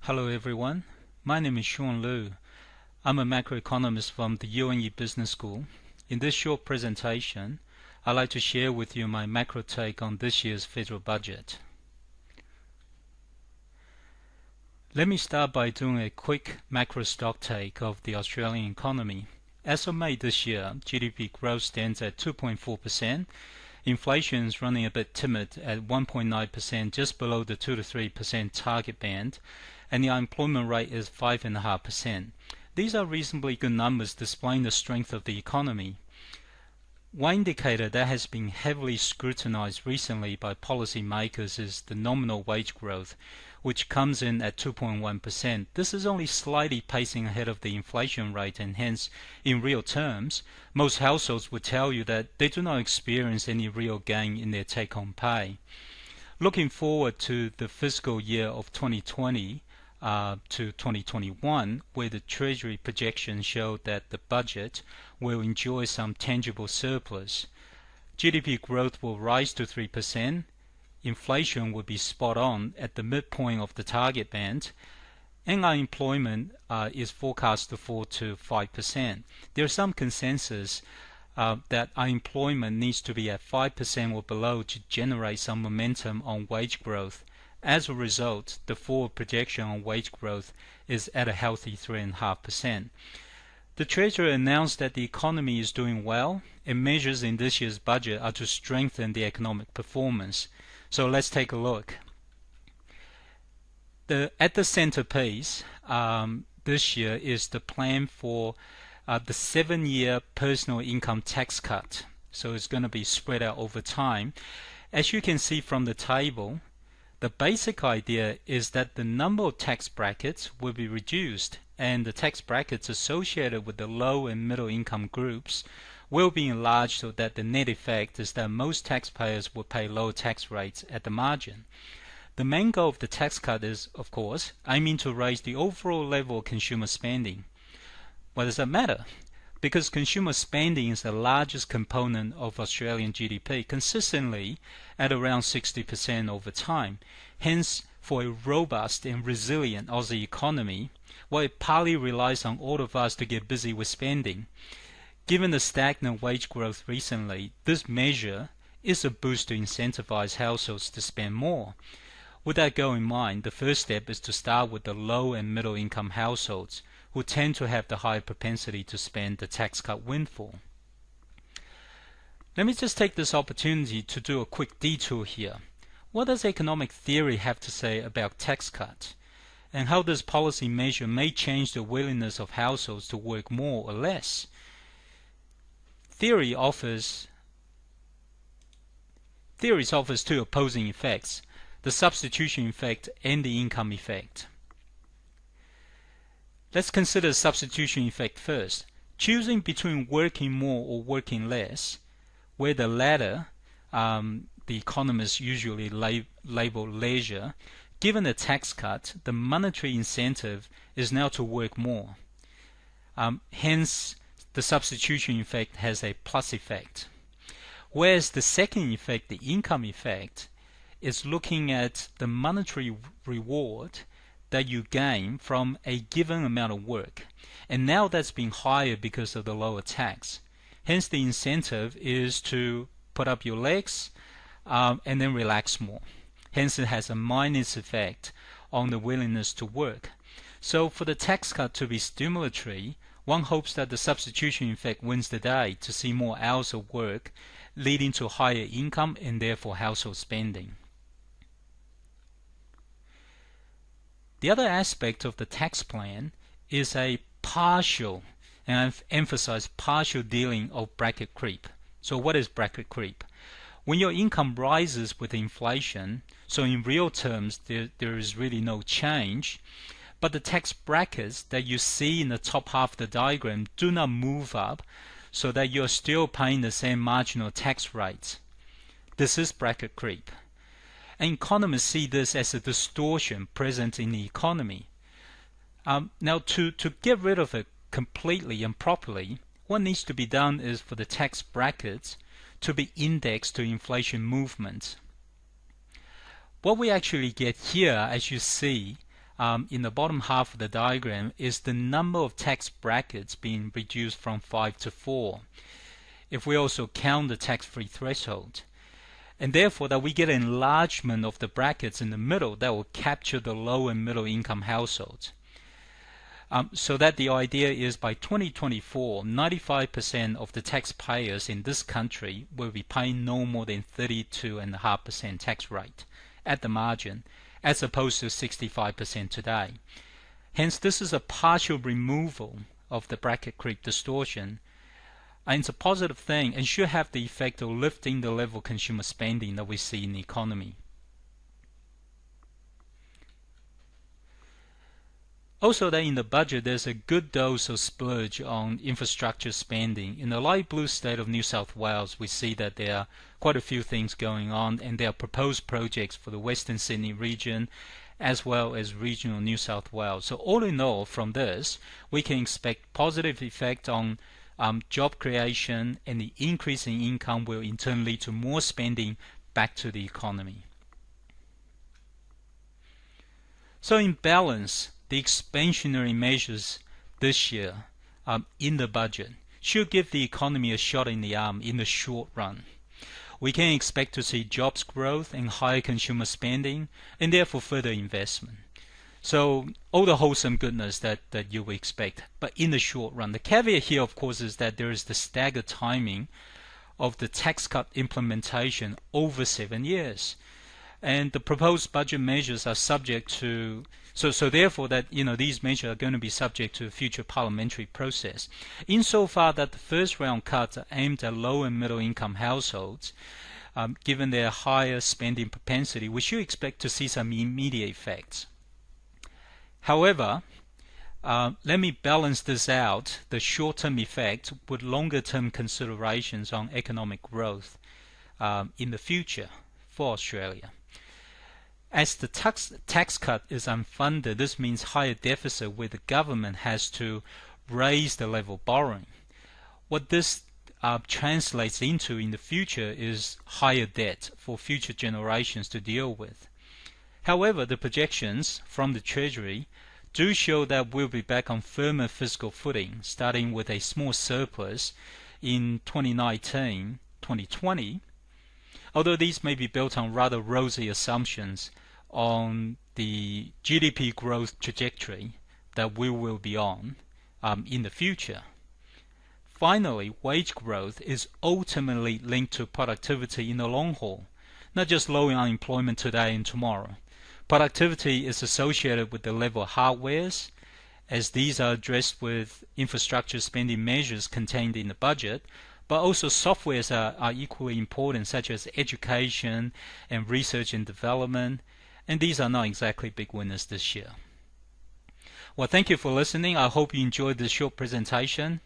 Hello everyone, my name is Shawn Leu. I'm a macroeconomist from the UNE Business School. In this short presentation, I'd like to share with you my macro take on this year's federal budget. Let me start by doing a quick macro stock take of the Australian economy. As of May this year, GDP growth stands at 2.4%. Inflation is running a bit timid at 1.9%, just below the 2 to 3% target band, and the unemployment rate is 5.5%. These are reasonably good numbers displaying the strength of the economy. One indicator that has been heavily scrutinized recently by policymakers is the nominal wage growth, which comes in at 2.1%. This is only slightly pacing ahead of the inflation rate, and hence, in real terms, most households would tell you that they do not experience any real gain in their take-home pay. Looking forward to the fiscal year of 2020 to 2021, where the Treasury projections show that the budget will enjoy some tangible surplus, GDP growth will rise to 3%, inflation will be spot on at the midpoint of the target band, and unemployment is forecast to fall to 5%. There is some consensus that unemployment needs to be at 5% or below to generate some momentum on wage growth. As a result, the forward projection on wage growth is at a healthy 3.5%. The Treasury announced that the economy is doing well, and measures in this year's budget are to strengthen the economic performance. So let's take a look. At the centerpiece this year is the plan for the 7-year personal income tax cut. So it's going to be spread out over time. As you can see from the table, the basic idea is that the number of tax brackets will be reduced, and the tax brackets associated with the low and middle income groups will be enlarged, so that the net effect is that most taxpayers will pay lower tax rates at the margin. The main goal of the tax cut is, of course, aiming to raise the overall level of consumer spending. Why does that matter? Because consumer spending is the largest component of Australian GDP, consistently at around 60% over time. Hence, for a robust and resilient Aussie economy, it partly relies on all of us to get busy with spending. Given the stagnant wage growth recently, this measure is a boost to incentivize households to spend more. With that goal in mind, the first step is to start with the low and middle income households, who tend to have the higher propensity to spend the tax cut windfall. Let me just take this opportunity to do a quick detour here. What does economic theory have to say about tax cut? And how this policy measure may change the willingness of households to work more or less? Theory offers two opposing effects: the substitution effect and the income effect. Let's consider the substitution effect first. Choosing between working more or working less, where the latter the economists usually label leisure, given a tax cut, the monetary incentive is now to work more. Hence, the substitution effect has a plus effect. Whereas the second effect, the income effect, is looking at the monetary reward that you gain from a given amount of work, and now that's been higher because of the lower tax. Hence, the incentive is to put up your legs and then relax more. Hence, it has a minus effect on the willingness to work. So for the tax cut to be stimulatory, one hopes that the substitution effect wins the day to see more hours of work, leading to higher income and therefore household spending. The other aspect of the tax plan is a partial, and I've emphasized partial, dealing of bracket creep. So what is bracket creep? When your income rises with inflation, so in real terms there is really no change, but the tax brackets that you see in the top half of the diagram do not move up, so that you're still paying the same marginal tax rates. This is bracket creep. And economists see this as a distortion present in the economy. Now, to get rid of it completely and properly, what needs to be done is for the tax brackets to be indexed to inflation movements. What we actually get here, as you see, in the bottom half of the diagram is the number of tax brackets being reduced from 5 to 4. If we also count the tax-free threshold. And therefore that we get an enlargement of the brackets in the middle that will capture the low and middle income households. So that the idea is by 2024, 95% of the taxpayers in this country will be paying no more than 32.5% tax rate at the margin, as opposed to 65% today. Hence, this is a partial removal of the bracket creep distortion, and it's a positive thing and should have the effect of lifting the level of consumer spending that we see in the economy. Also, that in the budget there's a good dose of splurge on infrastructure spending. In the light blue state of New South Wales, we see that there are quite a few things going on, and there are proposed projects for the Western Sydney region as well as regional New South Wales. So all in all, from this, we can expect positive effect on job creation, and the increase in income will in turn lead to more spending back to the economy. So in balance, the expansionary measures this year in the budget should give the economy a shot in the arm in the short run. We can expect to see jobs growth and higher consumer spending, and therefore further investment. So all the wholesome goodness that you would expect, but in the short run. The caveat here, of course, is that there is the staggered timing of the tax cut implementation over 7 years. And the proposed budget measures are subject to, so therefore that these measures are going to be subject to a future parliamentary process. Insofar that the first round cuts are aimed at low and middle income households, given their higher spending propensity, we should expect to see some immediate effects. However, let me balance this out, the short-term effect, with longer-term considerations on economic growth in the future for Australia. As the tax cut is unfunded, this means higher deficit where the government has to raise the level of borrowing. What this translates into in the future is higher debt for future generations to deal with. However, the projections from the Treasury do show that we'll be back on firmer fiscal footing, starting with a small surplus in 2019-2020, although these may be built on rather rosy assumptions on the GDP growth trajectory that we will be on in the future. Finally, wage growth is ultimately linked to productivity in the long haul, not just low unemployment today and tomorrow. Productivity is associated with the level of hardwares, as these are addressed with infrastructure spending measures contained in the budget, but also softwares are equally important, such as education and research and development, and these are not exactly big winners this year. Well, thank you for listening. I hope you enjoyed this short presentation.